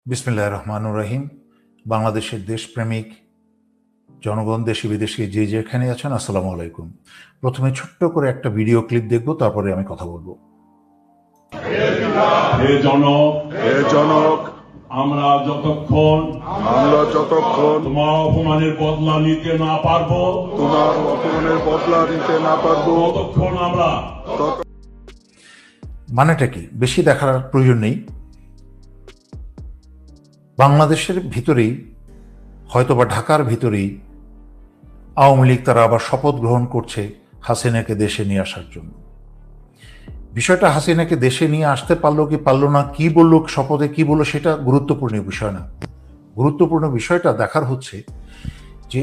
বিসমিল্লাহির রহমানির রহিম। বাংলাদেশের দেশপ্রেমিক জনগণ, দেশি বিদেশি যে যেখানে আছেন, আসসালামু আলাইকুম। প্রথমে ছোট্ট করে একটা ভিডিও ক্লিপ দেখব, তারপরে আমি কথা বলবো। হে জনক, হে জনক, আমরা যতক্ষণ তোমার অপমানের বদলা নিতে না পারবো ততক্ষণ আমরা মানেটা কি বেশি দেখার প্রয়োজন নেই। বাংলাদেশের ভিতরেই, হয়তোবা ঢাকার ভিতরেই আওয়ামী লীগ তারা আবার শপথ গ্রহণ করছে হাসিনাকে দেশে নিয়ে আসার জন্য। বিষয়টা হাসিনাকে দেশে নিয়ে আসতে পারলো কি পারলো না, কি বললো শপথে, কি বললো, সেটা গুরুত্বপূর্ণ বিষয় না। গুরুত্বপূর্ণ বিষয়টা দেখার হচ্ছে যে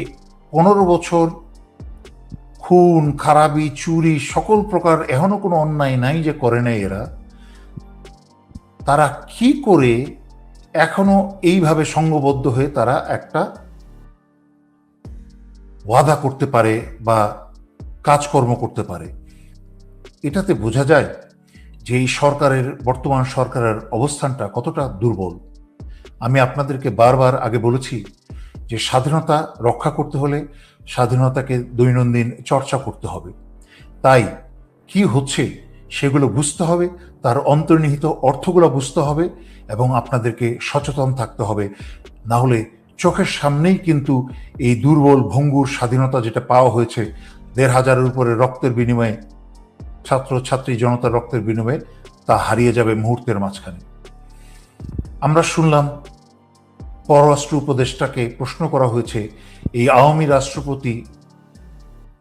15 বছর খুন, খারাপি, চুরি, সকল প্রকার এখনো কোনো অন্যায় নাই যে করে নাই এরা, তারা কি করে এখনো এইভাবে সংঘবদ্ধ হয়ে তারা একটা ওয়াদা করতে পারে বা কাজকর্ম করতে পারে। এটাতে বোঝা যায় যে এই সরকারের, বর্তমান সরকারের অবস্থানটা কতটা দুর্বল। আমি আপনাদেরকে বারবার আগে বলেছি যে স্বাধীনতা রক্ষা করতে হলে স্বাধীনতাকে দৈনন্দিন চর্চা করতে হবে। তাই কি হচ্ছে সেগুলো বুঝতে হবে, তার অন্তর্নিহিত অর্থগুলো বুঝতে হবে এবং আপনাদেরকে সচেতন থাকতে হবে। না হলে চোখের সামনেই কিন্তু এই দুর্বল ভঙ্গুর স্বাধীনতা যেটা পাওয়া হয়েছে 1,500-এর উপরে রক্তের বিনিময়ে, ছাত্র ছাত্রী জনতার রক্তের বিনিময়ে, তা হারিয়ে যাবে মুহূর্তের মাঝখানে। আমরা শুনলাম পররাষ্ট্র উপদেষ্টাকে প্রশ্ন করা হয়েছে এই আওয়ামী রাষ্ট্রপতি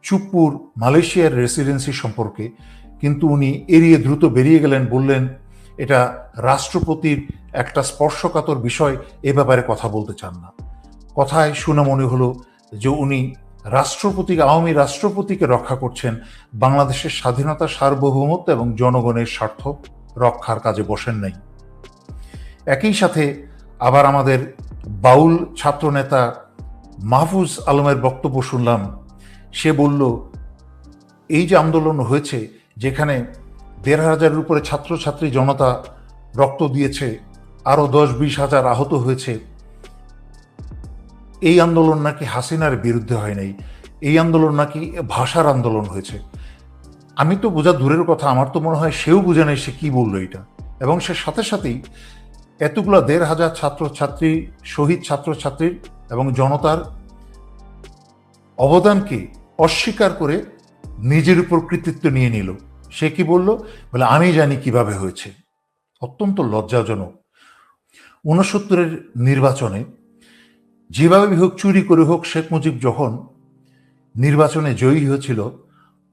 চুপ্পুর মালয়েশিয়ার রেসিডেন্সি সম্পর্কে, কিন্তু উনি এড়িয়ে দ্রুত বেরিয়ে গেলেন, বললেন এটা রাষ্ট্রপতির একটা স্পর্শকাতর বিষয়, এ ব্যাপারে কথা বলতে চান না। কথায় শুনে মনে হলো যে উনি আওয়ামী রাষ্ট্রপতিকে রক্ষা করছেন, বাংলাদেশের স্বাধীনতা, সার্বভৌমত্ব এবং জনগণের স্বার্থ রক্ষার কাজে বসেন নাই। একই সাথে আবার আমাদের বাউল ছাত্রনেতা মাহফুজ আলমের বক্তব্য শুনলাম। সে বলল এই যে আন্দোলন হয়েছে, যেখানে 1,500-এর উপরে ছাত্রছাত্রী জনতা রক্ত দিয়েছে, আরো 10-20 হাজার আহত হয়েছে, এই আন্দোলন নাকি হাসিনার বিরুদ্ধে হয় নাই, এই আন্দোলন নাকি ভাষার আন্দোলন হয়েছে। আমি তো বোঝা দূরের কথা, আমার তো মনে হয় সেও বুঝে নেই সে কি বললো এটা। এবং সে সাথে সাথেই এতগুলো 1,500 ছাত্রছাত্রী, শহীদ ছাত্রছাত্রীর এবং জনতার অবদানকে অস্বীকার করে নিজের উপর কৃতিত্ব নিয়ে নিল। সে কি বলল? বলে আমি জানি কিভাবে হয়েছে। অত্যন্ত লজ্জাজনক। 69-এর নির্বাচনে যেভাবে হোক, চুরি করে হোক, শেখ মুজিব যখন নির্বাচনে জয়ী হয়েছিল,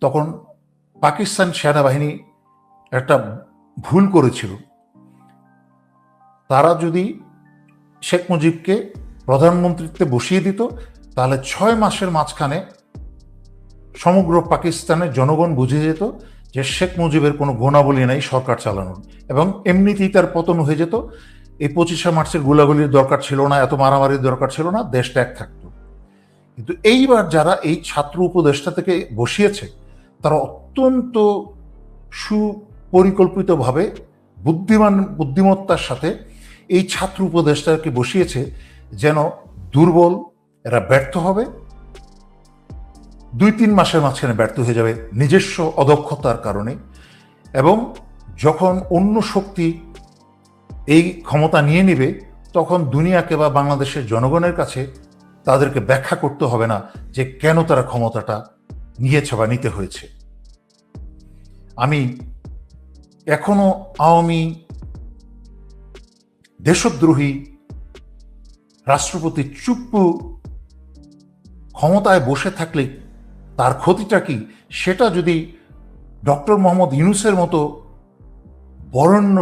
তখন পাকিস্তান সেনাবাহিনী একটা ভুল করেছিল। তারা যদি শেখ মুজিবকে প্রধানমন্ত্রীত্বে বসিয়ে দিত, তাহলে 6 মাসের মাঝখানে সমগ্র পাকিস্তানের জনগণ বুঝে যেত যে শেখ মুজিবের কোনো গুণাবলী নাই সরকার চালানোর, এবং এমনিতেই তার পতন হয়ে যেত। এই 25শে মার্চের গোলাগুলির দরকার ছিল না, এত মারামারির দরকার ছিল না, দেশটা এক থাকতো। কিন্তু এইবার যারা এই ছাত্র উপদেষ্টা থেকে বসিয়েছে, তারা অত্যন্ত সুপরিকল্পিতভাবে বুদ্ধিমত্তার সাথে এই ছাত্র উপদেষ্টাকে বসিয়েছে যেন দুর্বল, এরা ব্যর্থ হবে, 2-3 মাসের মাঝখানে ব্যর্থ হয়ে যাবে নিজস্ব অদক্ষতার কারণে। এবং যখন অন্য শক্তি এই ক্ষমতা নিয়ে নেবে, তখন দুনিয়াকে বা বাংলাদেশের জনগণের কাছে তাদেরকে ব্যাখ্যা করতে হবে না যে কেন তারা ক্ষমতাটা নিয়েছে বা নিতে হয়েছে। আমি এখনো আওয়ামী দেশদ্রোহী রাষ্ট্রপতি চুপ্পু ক্ষমতায় বসে থাকলে তার ক্ষতিটা কি, সেটা যদি ডক্টর মোহাম্মদ ইউনূসের মতো বরেণ্য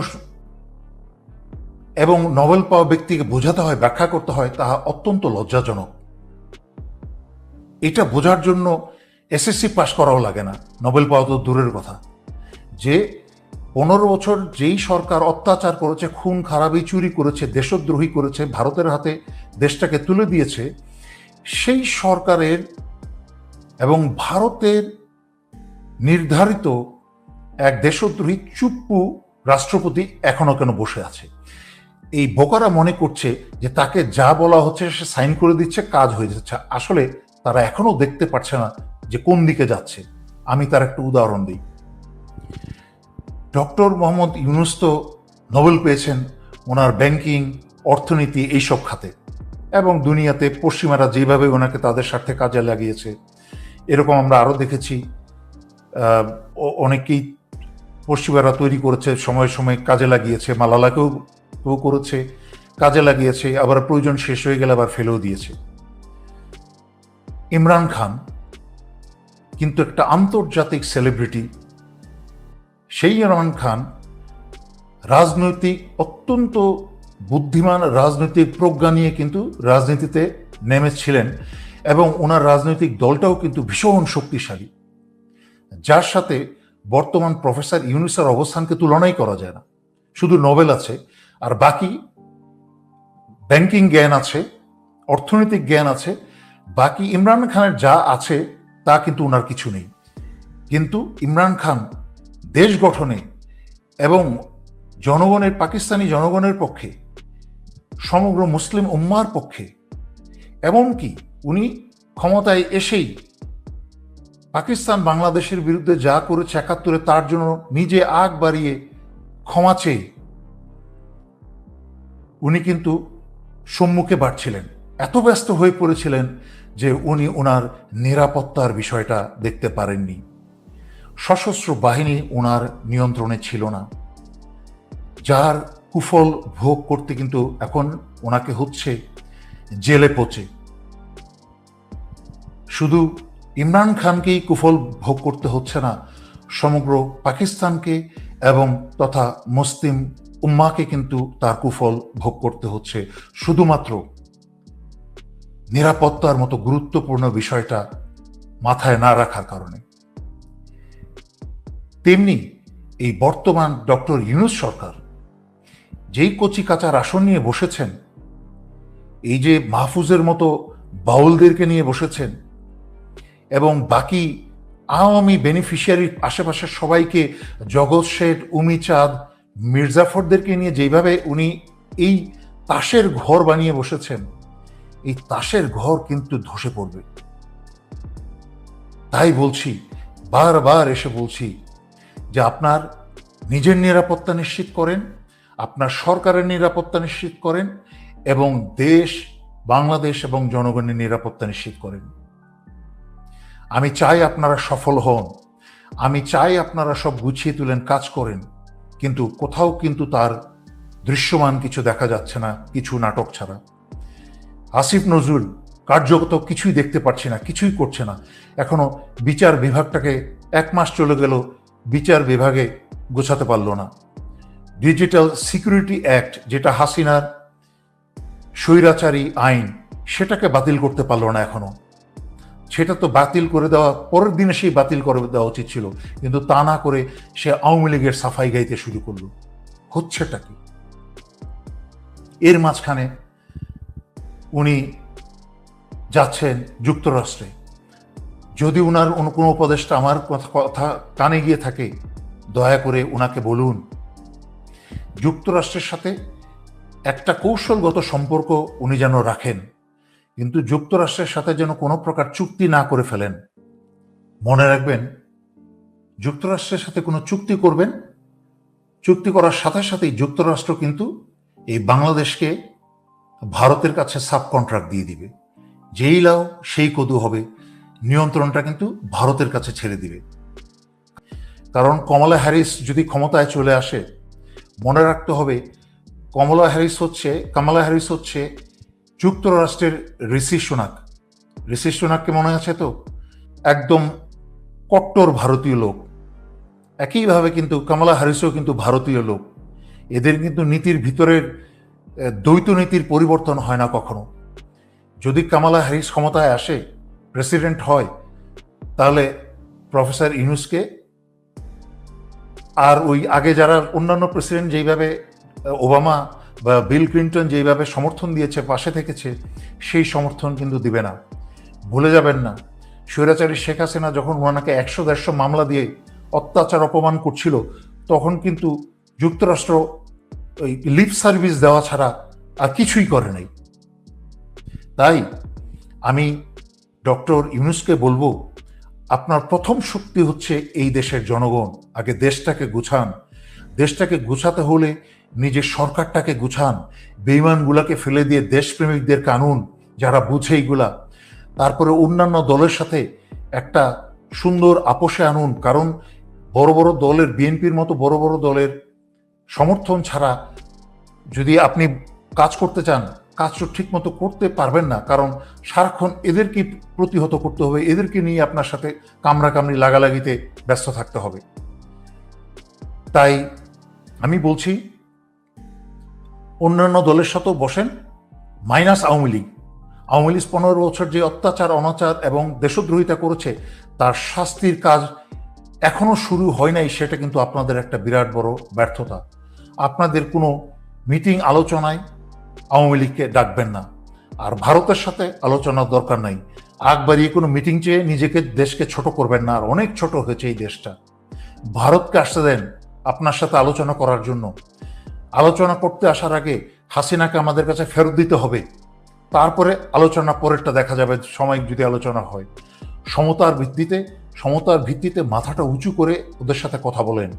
এবং নোবেল পাওয়া ব্যক্তিকে বোঝাতে হয়, ব্যাখ্যা করতে হয়, তাহা অত্যন্ত লজ্জাজনক। এটা বোঝার জন্য এসএসসি পাশ করাও লাগে না, নোবেল পাওয়া তো দূরের কথা। যে 15 বছর যেই সরকার অত্যাচার করেছে, খুন খারাপি, চুরি করেছে, দেশদ্রোহী করেছে, ভারতের হাতে দেশটাকে তুলে দিয়েছে, সেই সরকারের এবং ভারতের নির্ধারিত এক দেশদ্রোহী চুপ্পু রাষ্ট্রপতি এখনো কেন বসে আছে? এই বোকারা মনে করছে যে তাকে যা বলা হচ্ছে সে সাইন করে দিচ্ছে, কাজ হয়ে যাচ্ছে। আসলে তারা এখনো দেখতে পারছে না যে কোন দিকে যাচ্ছে। আমি তার একটা উদাহরণ দিই। ডক্টর মোহাম্মদ ইউনূস তো নোবেল পেয়েছেন ওনার ব্যাংকিং, অর্থনীতি এইসব খাতে, এবং দুনিয়াতে পশ্চিমারা যেভাবে ওনাকে তাদের স্বার্থে কাজে লাগিয়েছে এরকম আমরা আরও দেখেছি। অনেকেই পশ্চিমারা তৈরি করেছে, সময়ে সময়ে কাজে লাগিয়েছে, মালালাকেও করেছে, কাজে লাগিয়েছে, আবার প্রয়োজন শেষ হয়ে গেলে আবার ফেলেও দিয়েছে। ইমরান খান কিন্তু একটা আন্তর্জাতিক সেলিব্রিটি। সেই ইমরান খান রাজনৈতিক, অত্যন্ত বুদ্ধিমান রাজনৈতিক প্রজ্ঞা নিয়ে কিন্তু রাজনীতিতে নেমেছিলেন, এবং ওনার রাজনৈতিক দলটাও কিন্তু ভীষণ শক্তিশালী, যার সাথে বর্তমান প্রফেসর ইউনূসের অবস্থানকে তুলনাই করা যায় না। শুধু নোবেল আছে, আর বাকি ব্যাংকিং জ্ঞান আছে, অর্থনৈতিক জ্ঞান আছে, বাকি ইমরান খানের যা আছে তা কিন্তু ওনার কিছু নেই। কিন্তু ইমরান খান দেশ গঠনে এবং জনগণের, পাকিস্তানি জনগণের পক্ষে, সমগ্র মুসলিম উম্মার পক্ষে, এমনকি উনি ক্ষমতায় এসেই পাকিস্তান বাংলাদেশের বিরুদ্ধে যা করেছে ৭১, তার জন্য নিজে আগ বাড়িয়ে ক্ষমা চেয়ে উনি কিন্তু সম্মুখে বাড়ছিলেন। এত ব্যস্ত হয়ে পড়েছিলেন যে উনি ওনার নিরাপত্তার বিষয়টা দেখতে পারেননি। সশস্ত্র বাহিনী ওনার নিয়ন্ত্রণে ছিল না, যার কুফল ভোগ করতে কিন্তু এখন ওনাকে হচ্ছে জেলে পচে। শুধু ইমরান খানকেই কুফল ভোগ করতে হচ্ছে না, সমগ্র পাকিস্তানকে এবং তথা মুসলিম উম্মাকে কিন্তু তার কুফল ভোগ করতে হচ্ছে, শুধুমাত্র নিরাপত্তার মতো গুরুত্বপূর্ণ বিষয়টা মাথায় না রাখার কারণে। তেমনি এই বর্তমান ডক্টর ইউনূস সরকার যেই কচি কাঁচার আসন নিয়ে বসেছেন, এই যে মাহফুজের মতো বাউলদেরকে নিয়ে বসেছেন, এবং বাকি আওয়ামী বেনিফিশিয়ারির আশেপাশে সবাইকে, জগৎ শেঠ, উমি চাঁদ, মির্জাফরদেরকে নিয়ে যেভাবে উনি এই তাসের ঘর বানিয়ে বসেছেন, এই তাসের ঘর কিন্তু ধসে পড়বে। তাই বলছি, বারবার এসে বলছি যে আপনার নিজের নিরাপত্তা নিশ্চিত করেন, আপনার সরকারের নিরাপত্তা নিশ্চিত করেন, এবং দেশ, বাংলাদেশ এবং জনগণের নিরাপত্তা নিশ্চিত করেন। আমি চাই আপনারা সফল হন, আমি চাই আপনারা সব গুছিয়ে তুলেন, কাজ করেন, কিন্তু কোথাও কিন্তু তার দৃশ্যমান কিছু দেখা যাচ্ছে না, কিছু নাটক ছাড়া। আসিফ নজরুল কার্যগত কিছুই দেখতে পাচ্ছি না, কিছুই করছে না। এখনো বিচার বিভাগটাকে ১ মাস চলে গেল, বিচার বিভাগে গোছাতে পারল না। ডিজিটাল সিকিউরিটি অ্যাক্ট, যেটা হাসিনার স্বৈরাচারী আইন, সেটাকে বাতিল করতে পারল না এখনো। সেটা তো বাতিল করে দেওয়া পরের দিনে সেই বাতিল করে দেওয়া উচিত ছিল, কিন্তু তা না করে সে আওয়ামী লীগের সাফাই গাইতে শুরু করলো। হচ্ছেটা কি? এর মাঝখানে উনি যাচ্ছেন যুক্তরাষ্ট্রে। যদি উনার কোনো উপদেষ্টা আমার কথা কানে গিয়ে থাকে, দয়া করে উনাকে বলুন যুক্তরাষ্ট্রের সাথে একটা কৌশলগত সম্পর্ক উনি যেন রাখেন, কিন্তু যুক্তরাষ্ট্রের সাথে যেন কোনো প্রকার চুক্তি না করে ফেলেন। মনে রাখবেন, যুক্তরাষ্ট্রের সাথে কোনো চুক্তি করবেন, চুক্তি করার সাথে সাথেই যুক্তরাষ্ট্র কিন্তু এই বাংলাদেশকে ভারতের কাছে সাব কন্ট্রাক্ট দিয়ে দিবে। যেই লাও সেই কদু হবে, নিয়ন্ত্রণটা কিন্তু ভারতের কাছে ছেড়ে দিবে। কারণ কমলা হ্যারিস যদি ক্ষমতায় চলে আসে, মনে রাখতে হবে কামালা হ্যারিস হচ্ছে যুক্তরাষ্ট্রের ঋষি সুনাক। ঋষি সুনাককে মনে আছে তো? একদম কট্টর ভারতীয় লোক। একইভাবে কিন্তু কামালা হ্যারিসও কিন্তু ভারতীয় লোক। এদের কিন্তু নীতির ভিতরের দ্বৈত নীতির পরিবর্তন হয় না কখনো। যদি কামালা হ্যারিস ক্ষমতায় আসে, প্রেসিডেন্ট হয়, তাহলে প্রফেসর ইউনূসকে আর ওই আগে যারা অন্যান্য প্রেসিডেন্ট যেইভাবে ওবামা বা বিল ক্লিন্টন যেইভাবে সমর্থন দিয়েছে, পাশে থেকেছে, সেই সমর্থন কিন্তু দিবে না। ভুলে যাবেন না, স্বৈরাচারী শেখ হাসিনা যখন ওনাকে ১০০-১৫০ মামলা দিয়ে অত্যাচার অপমান করছিল, তখন কিন্তু যুক্তরাষ্ট্র ওই লিপ সার্ভিস দেওয়া ছাড়া আর কিছুই করে নাই। তাই আমি ডক্টর ইউনূসকে বলবো, আপনার প্রথম শক্তি হচ্ছে এই দেশের জনগণ। আগে দেশটাকে গুছান। দেশটাকে গুছাতে হলে নিজের সরকারটাকে গুছান, বেঈমানগুলাকে ফেলে দিয়ে দেশপ্রেমিকদের কানুন যারা বুঝে এইগুলা, তারপরে অন্যান্য দলের সাথে একটা সুন্দর আপোষে আনুন। কারণ বড় বড় দলের, বিএনপির মতো বড় বড় দলের সমর্থন ছাড়া যদি আপনি কাজ করতে চান, কাজ তো ঠিক মতো করতে পারবেন না। কারণ সারাক্ষণ এদেরকে প্রতিহত করতে হবে, এদেরকে নিয়ে আপনার সাথে কামড়াকামড়ি লাগালাগিতে ব্যস্ত থাকতে হবে। তাই আমি বলছি, অন্যান্য দলের সাথেও বসেন, মাইনাস আওয়ামী লীগ। আওয়ামী লীগ 15 বছর যে অত্যাচার, অনাচার এবং দেশদ্রোহিতা করেছে, তার শাস্তির কাজ এখনো শুরু হয় নাই। সেটা কিন্তু আপনাদের একটা বিরাট বড় ব্যর্থতা। আপনাদের কোনো মিটিং আলোচনায় আওয়ামী লীগকে ডাকবেন না। আর ভারতের সাথে আলোচনার দরকার নাই। আগ বাড়িয়ে কোনো মিটিং চেয়ে নিজেকে, দেশকে ছোট করবেন না। আর অনেক ছোট হয়েছে এই দেশটা। ভারতকে আসতে দেন আপনার সাথে আলোচনা করার জন্য। আলোচনা করতে আসার আগে হাসিনাকে আমাদের কাছে ফেরত দিতে হবে, তারপরে আলোচনা পরেরটা দেখা যাবে, সময় যদি আলোচনা হয়। সমতার ভিত্তিতে মাথাটা উঁচু করে ওদের সাথে কথা বলেন।